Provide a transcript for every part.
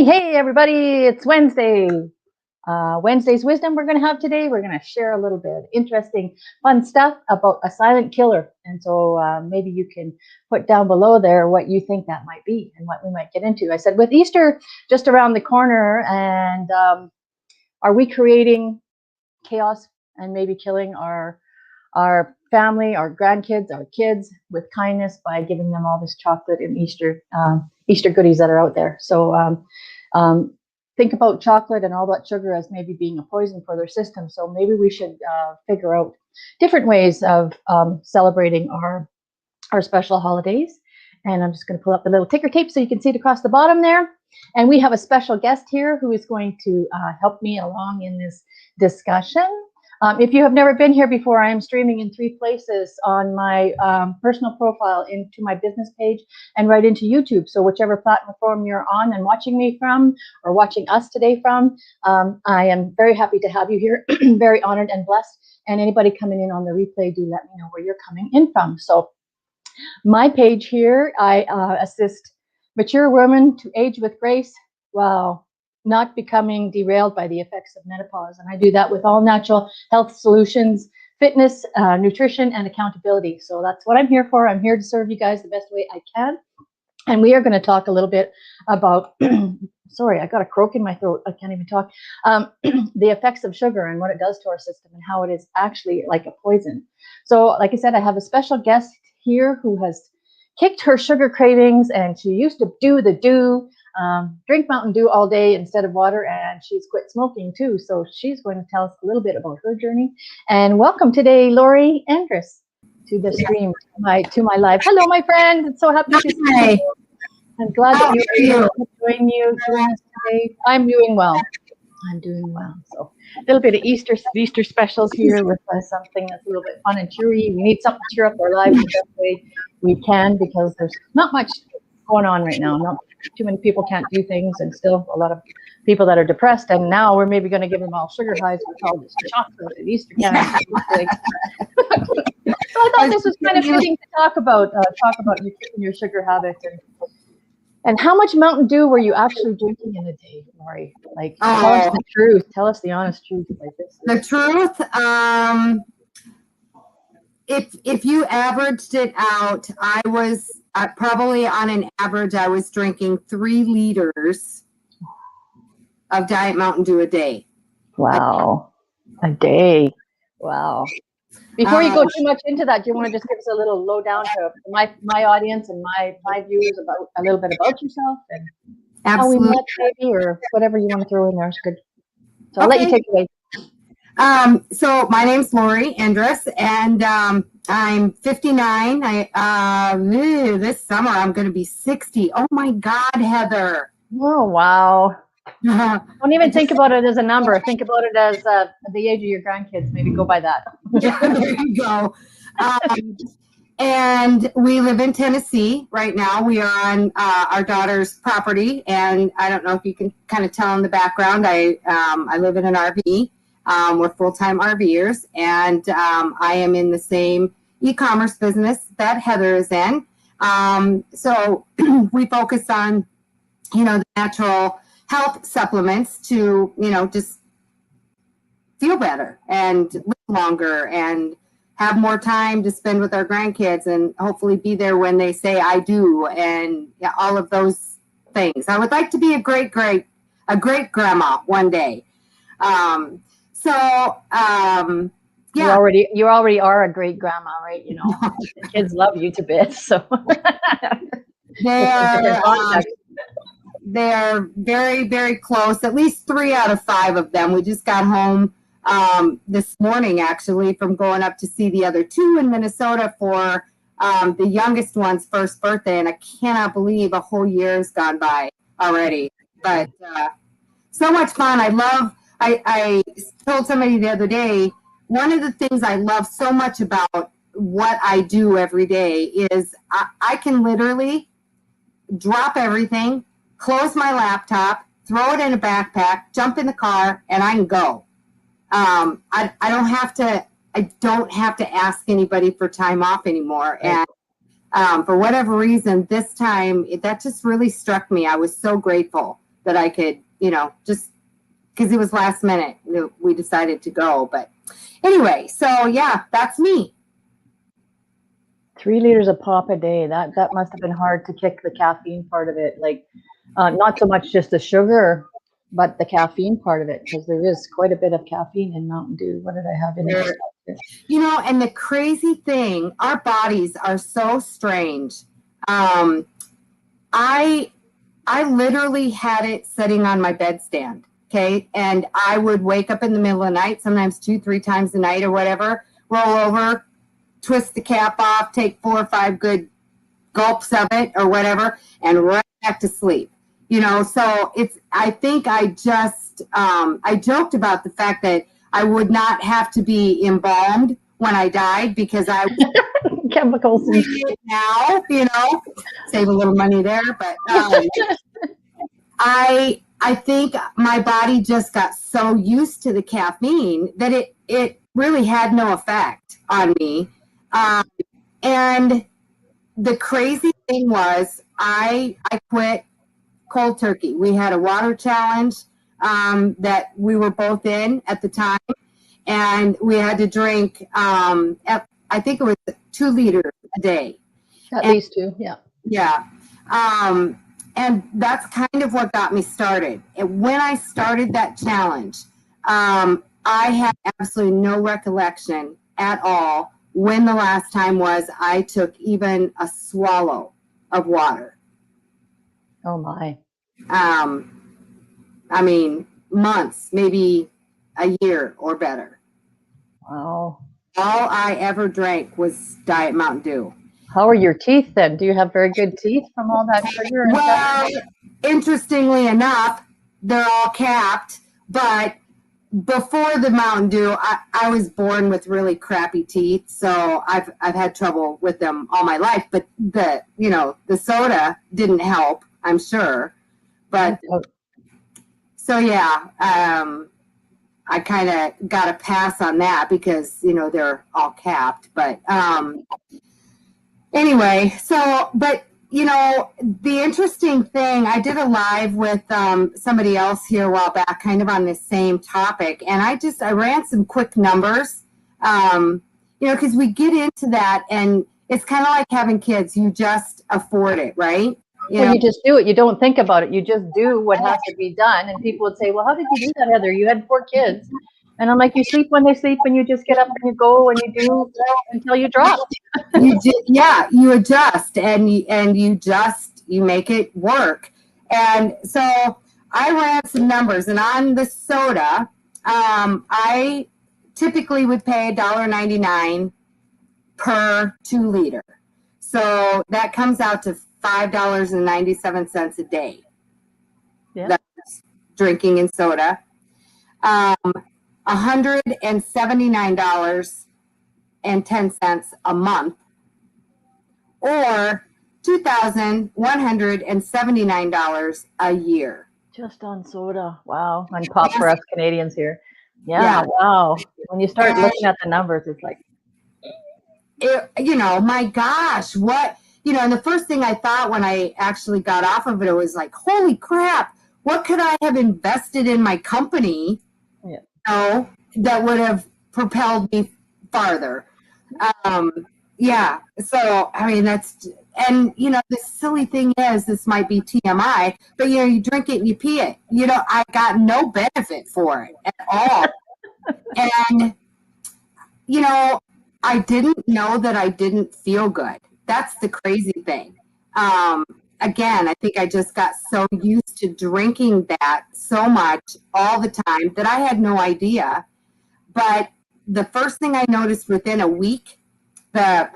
Hey, everybody, it's Wednesday. Wednesday's wisdom we're going to have today. We're going to share a little bit of interesting, fun stuff about a silent killer. And so maybe you can put down below there what you think that might be and what we might get into. I said, with Easter just around the corner, and are we creating chaos and maybe killing our family, our grandkids, our kids with kindness by giving them all this chocolate and Easter goodies that are out there? So think about chocolate and all that sugar as maybe being a poison for their system. So maybe we should figure out different ways of celebrating our special holidays. And I'm just going to pull up the little ticker tape so you can see it across the bottom there. And we have a special guest here who is going to help me along in this discussion. If you have never been here before, I am streaming in 3 places: on my personal profile, into my business page, and right into YouTube. So whichever platform you're on and watching me from, or watching us today from, I am very happy to have you here. Very honored and blessed. And anybody coming in on the replay, do let me know where you're coming in from. So my page here, I assist mature women to age with grace while not becoming derailed by the effects of menopause. And I do that with all natural health solutions, fitness, nutrition, and accountability. So that's what I'm here for. I'm here to serve you guys the best way I can. And we are going to talk a little bit about, sorry, I got a croak in my throat. I can't even talk. The effects of sugar and what it does to our system and how it is actually like a poison. So like I said, I have a special guest here who has kicked her sugar cravings, and she used to do the drink Mountain Dew all day instead of water, and she's quit smoking too. So she's going to tell us a little bit about her journey. And welcome today, Lori Andrus, to the stream, to my live. Hello, my friend. I'm so happy to see you. I'm glad that you were able to join us today. I'm doing well. So a little bit of Easter specials here with something that's a little bit fun and cheery. We need something to cheer up our lives the best way we can, because there's not much going on right now. Not too many people can't do things, and still a lot of people that are depressed. And now we're maybe going to give them all sugar highs with all this chocolate and Easter candy. So I thought this was kind of fitting to talk about your sugar habits and how much Mountain Dew were you actually drinking in a day, Lori? Like, tell us the truth. Tell us the honest truth. Like this. The truth. If you averaged it out, I was probably on an average, I was drinking 3 liters of Diet Mountain Dew a day. Wow. A day. Wow. Before you go too much into that, do you want to just give us a little lowdown to my audience and my viewers about a little bit about yourself and how we met, maybe, or whatever you want to throw in there is good. So I'll let you take it away. So my name's Lori Andrus, and I'm 59. This summer I'm going to be 60. Oh my God, Heather! Oh wow! Don't even think about it as a number. Think about it as the age of your grandkids. Maybe go by that. There you go. And we live in Tennessee right now. We are on our daughter's property, and I don't know if you can kind of tell in the background. I live in an RV. We're full-time RVers, and I am in the same e-commerce business that Heather is in. So we focus on, the natural health supplements to, just feel better and live longer and have more time to spend with our grandkids, and hopefully be there when they say I do, and all of those things. I would like to be a great grandma one day. Yeah. You already are a great grandma, right? The kids love you to bits. So they're very, very close. At least 3 out of 5 of them. We just got home this morning, actually, from going up to see the other 2 in Minnesota for the youngest one's first birthday, and I cannot believe a whole year's gone by already. But so much fun. I told somebody the other day, one of the things I love so much about what I do every day is I can literally drop everything, close my laptop, throw it in a backpack, jump in the car, and I can go. I don't have to ask anybody for time off anymore. And for whatever reason, this time, that just really struck me. I was so grateful that I could, just because it was last minute, we decided to go. But anyway, so yeah, that's me. 3 liters of pop a day. That must have been hard to kick the caffeine part of it. Like, not so much just the sugar, but the caffeine part of it, because there is quite a bit of caffeine in Mountain Dew. What did I have in it? And the crazy thing, our bodies are so strange. I literally had it sitting on my bedstand. Okay. And I would wake up in the middle of the night, sometimes 2-3 times a night or whatever, roll over, twist the cap off, take 4 or 5 good gulps of it or whatever, and right back to sleep. So I think I just, I joked about the fact that I would not have to be embalmed when I died because I was chemicals now, save a little money there. But I think my body just got so used to the caffeine that it really had no effect on me. And the crazy thing was I quit cold turkey. We had a water challenge that we were both in at the time, and we had to drink, I think it was 2 liters a day. At least 2, yeah. Yeah. And that's kind of what got me started. And when I started that challenge, I had absolutely no recollection at all when the last time was I took even a swallow of water. Oh my. I mean, months, maybe a year or better. Wow. All I ever drank was Diet Mountain Dew. How are your teeth then? Do you have very good teeth from all that sugar? Well, interestingly enough, they're all capped, but before the Mountain Dew, I was born with really crappy teeth, so I've had trouble with them all my life. But the soda didn't help, I'm sure. But so yeah, I kind of got a pass on that because they're all capped. But anyway, so but. The interesting thing, I did a live with somebody else here a while back, kind of on this same topic, and I ran some quick numbers, because we get into that, and it's kind of like having kids. You just afford it, right? You just do it. You don't think about it. You just do what has to be done. And people would say, well, how did you do that, Heather? You had 4 kids. And I'm like, you sleep when they sleep, and you just get up and you go and you do until you drop. You adjust and you make it work. And so I ran some numbers, and on the soda, I typically would pay $1.99 per 2 liter. So that comes out to $5.97 a day. Yeah. That's drinking in soda. $179.10 a month, or $2,179 a year. Just on soda. Wow. On pop for us Canadians here. Yeah. Wow. When you start looking at the numbers, it's like, my gosh, what, and the first thing I thought when I actually got off of it was like, holy crap, what could I have invested in my company? Yeah. That would have propelled me farther. So, I mean, the silly thing is, this might be TMI, but, you drink it and you pee it. I got no benefit for it at all. And, I didn't know that I didn't feel good. That's the crazy thing. Again, I think I just got so used to drinking that so much all the time that I had no idea. But the first thing I noticed within a week, the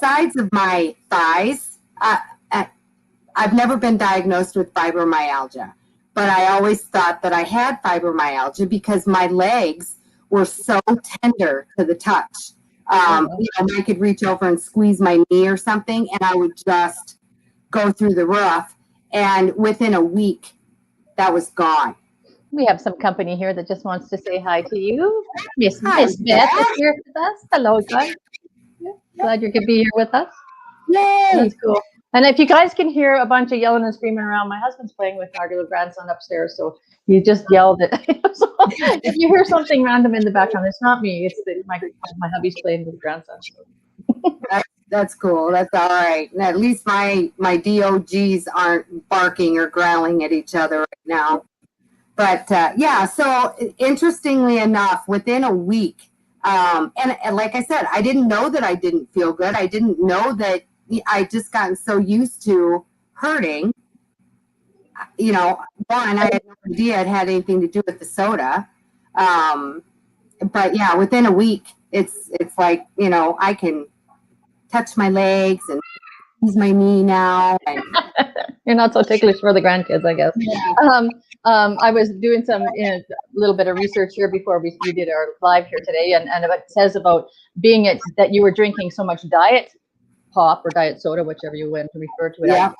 sides of my thighs, I've never been diagnosed with fibromyalgia, but I always thought that I had fibromyalgia because my legs were so tender to the touch. I could reach over and squeeze my knee or something, and I would just go through the roof. And within a week, that was gone. We have some company here that just wants to say hi to you. Miss Beth is here with us. Hello, guys. Glad you could be here with us. Yay! That's cool. And if you guys can hear a bunch of yelling and screaming around, my husband's playing with our little grandson upstairs, so he just yelled at. So if you hear something random in the background, it's not me. It's my hubby's playing with grandson. That's cool. That's all right. And at least my DOGs aren't barking or growling at each other right now. But yeah, so interestingly enough, within a week, and like I said, I didn't know that I didn't feel good. I didn't know that I just gotten so used to hurting. You know, one, I had no idea it had anything to do with the soda. But yeah, within a week, it's like, you know, I can touch my legs and use my knee now. And you're not so ticklish for the grandkids, I guess. Yeah. I was doing some a little bit of research here before we did our live here today, and it says about being that you were drinking so much diet pop or diet soda, whichever you want to refer to it as,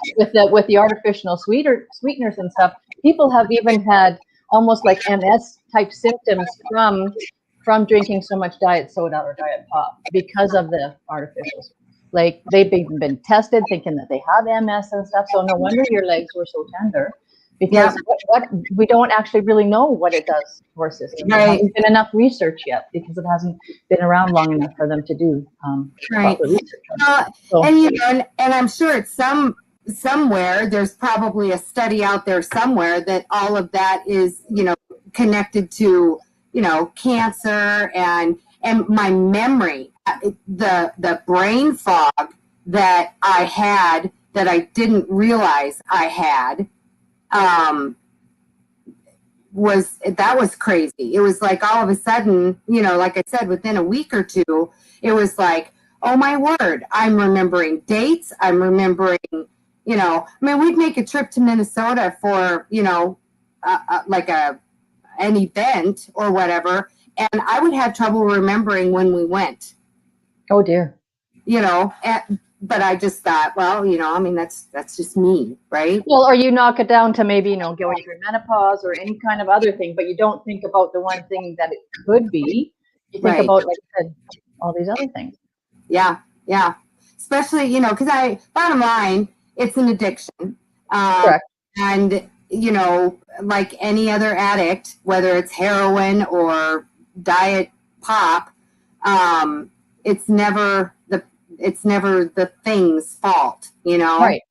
with the artificial sweeteners and stuff. People have even had almost like MS type symptoms from drinking so much diet soda or diet pop because of the artificials. Like they've been tested thinking that they have MS and stuff. So no wonder your legs were so tender, because what we don't actually really know what it does to our system. There hasn't been enough research yet because it hasn't been around long enough for them to do proper research. And you know, and I'm sure it's somewhere there's probably a study out there somewhere that all of that is, you know, connected to, you know, cancer and my memory, the brain fog that I had that I didn't realize I had, was crazy. It was like all of a sudden, you know, like I said, within a week or two, it was like, oh my word, I'm remembering dates. I'm remembering, you know, I mean, we'd make a trip to Minnesota for, you know, like an event or whatever, and I would have trouble remembering when we went. Oh dear. You know, but I just thought, well, you know, I mean, that's just me, right? Well, or you knock it down to maybe, you know, going through menopause or any kind of other thing, but you don't think about the one thing that it could be. You think about, like I said, all these other things. Yeah, yeah. Especially, you know, because bottom line, it's an addiction. Correct. And, you know, like any other addict, whether it's heroin or diet pop, it's never the thing's fault, you know. Right.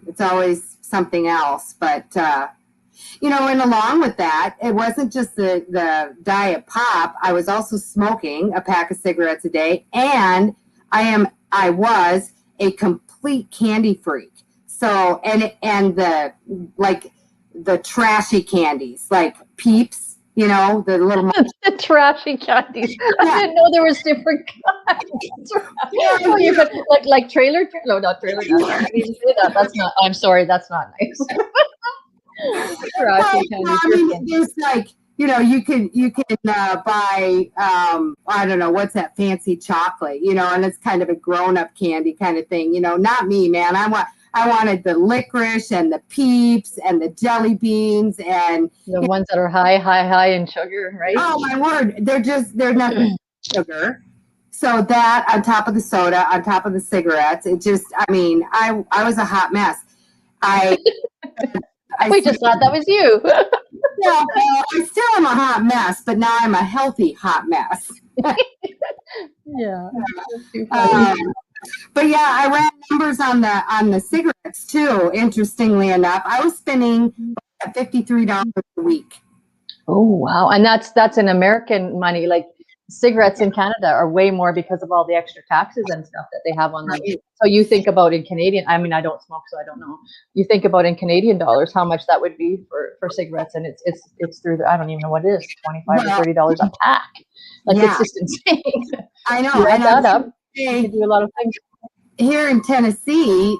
It's always something else. But you know, and along with that, it wasn't just the diet pop. I was also smoking a pack of cigarettes a day, and I was a complete candy freak. So and the trashy candies like Peeps. You know, the little the trashy candies. I didn't know there was different kinds. Oh, you could, like trailer. No, not trailer. I didn't say that. That's not. I'm sorry. That's not nice. Trashy candies. I mean, it's like, you know, you can buy I don't know what's that fancy chocolate, you know, and it's kind of a grown up candy kind of thing. You know, not me, man. I wanted the licorice and the Peeps and the jelly beans and the ones that are high in sugar, right? Oh my word, they're nothing sugar. So that on top of the soda, on top of the cigarettes, it just, I mean, I was a hot mess. We just thought that was you. Yeah, well, I still am a hot mess, but now I'm a healthy hot mess. Yeah. But yeah, I ran numbers on the cigarettes too. Interestingly enough, I was spending $53 a week. Oh wow! And that's in American money. Like cigarettes in Canada are way more because of all the extra taxes and stuff that they have on them. So you think about in Canadian. I mean, I don't smoke, so I don't know. You think about in Canadian dollars how much that would be for cigarettes, and it's through the, I don't even know what it is, $25 or $30 a pack. Like it's just insane. I know. You add that up. You do a lot of things. Here in Tennessee,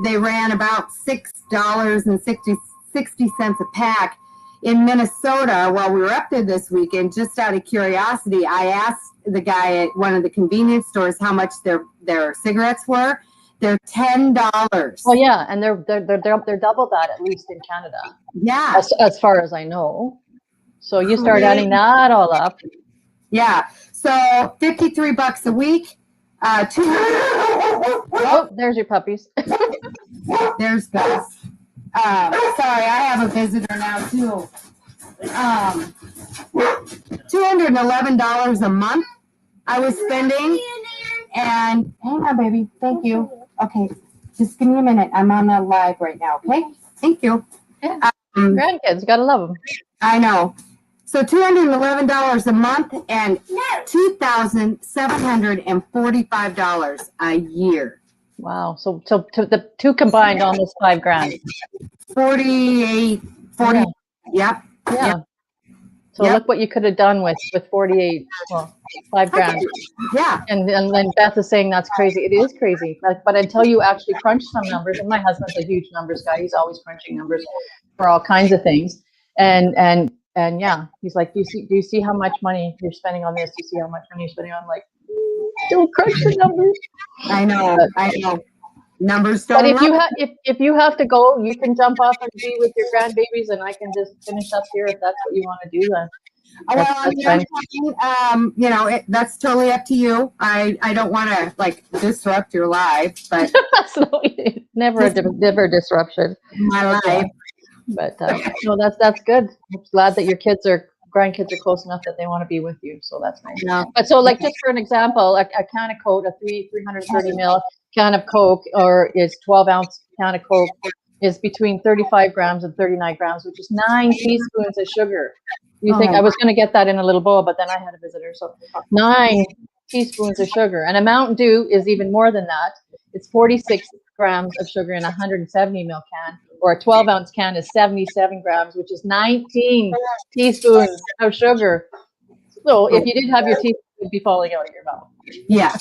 they ran about $6.60 a pack. In Minnesota, while we were up there this weekend, just out of curiosity, I asked the guy at one of the convenience stores how much their cigarettes were. They're $10. Well, yeah, and they're double that at least in Canada. Yeah, as far as I know. So you start adding that all up. Yeah, so $53 a week. Oh, there's your puppies. There's Gus. Sorry, I have a visitor now too. $211 a month I was spending, and hang on, baby. Thank you. Okay, just give me a minute. I'm on the live right now. Okay, thank you. Yeah. Grandkids, gotta love them. I know. So $211 a month and $2,745 a year. Wow. So the two combined, almost $5,000. 40. Yeah. Yep. Yeah. So Yep. look what you could have done with 48, well, $5,000. Yeah. And then Beth is saying that's crazy. It is crazy. But until you actually crunch some numbers, and my husband's a huge numbers guy. He's always crunching numbers for all kinds of things. And yeah, he's like, do you see how much money you're spending on this? Do you see how much money you're spending on? I'm like, don't crunch the numbers. I know. Numbers don't. But if you have to go, you can jump off and be with your grandbabies, and I can just finish up here if that's what you want to do. Then that's totally up to you. I don't want to disrupt your life, but never a disruption in my life. But no, that's good. I'm glad that your grandkids are close enough that they want to be with you. So that's nice. Yeah. But so just for an example, a can of Coke, a 330 ml can of Coke, or is 12-ounce can of Coke, is between 35 grams and 39 grams, which is 9 teaspoons of sugar. You think I was going to get that in a little bowl, but then I had a visitor. So 9 teaspoons of sugar. And a Mountain Dew is even more than that. It's 46 grams of sugar in a 170 ml can, or a 12-ounce can is 77 grams, which is 19 teaspoons of sugar. So if you didn't have your teeth, it would be falling out of your mouth. Yeah.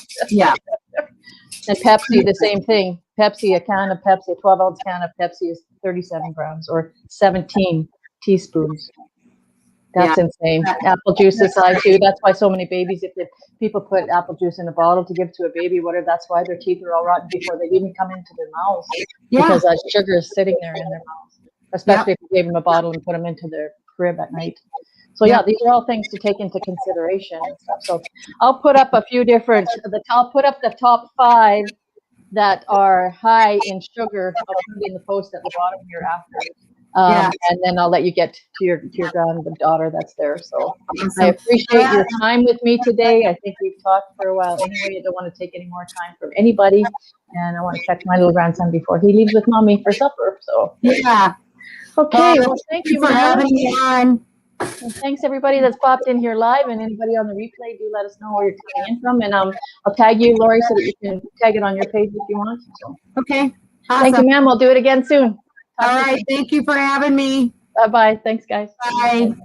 And Pepsi, the same thing. Pepsi, a can of Pepsi, a 12-ounce can of Pepsi is 37 grams, or 17 teaspoons. That's insane. Apple juice aside too. That's why so many babies, if people put apple juice in a bottle to give to a baby, that's why their teeth are all rotten before they even come into their mouths. Yeah. Because that sugar is sitting there in their mouths, especially if you gave them a bottle and put them into their crib at night. So these are all things to take into consideration and stuff. So I'll put up a few different, I'll put up the top 5 that are high in sugar. I'll put it in the post at the bottom here after. And then I'll let you get to your granddaughter that's there. So I appreciate your time with me today. I think we've talked for a while anyway. I don't want to take any more time from anybody. And I want to catch my little grandson before he leaves with mommy for supper. So yeah. Okay. Well, thank you for having me on. And thanks everybody that's popped in here live, and anybody on the replay, do let us know where you're coming in from. And I'll tag you, Lori, so that you can tag it on your page if you want. So. Okay. Awesome. Thank you, ma'am. We'll do it again soon. All right. Thank you for having me. Bye-bye. Thanks, guys. Bye.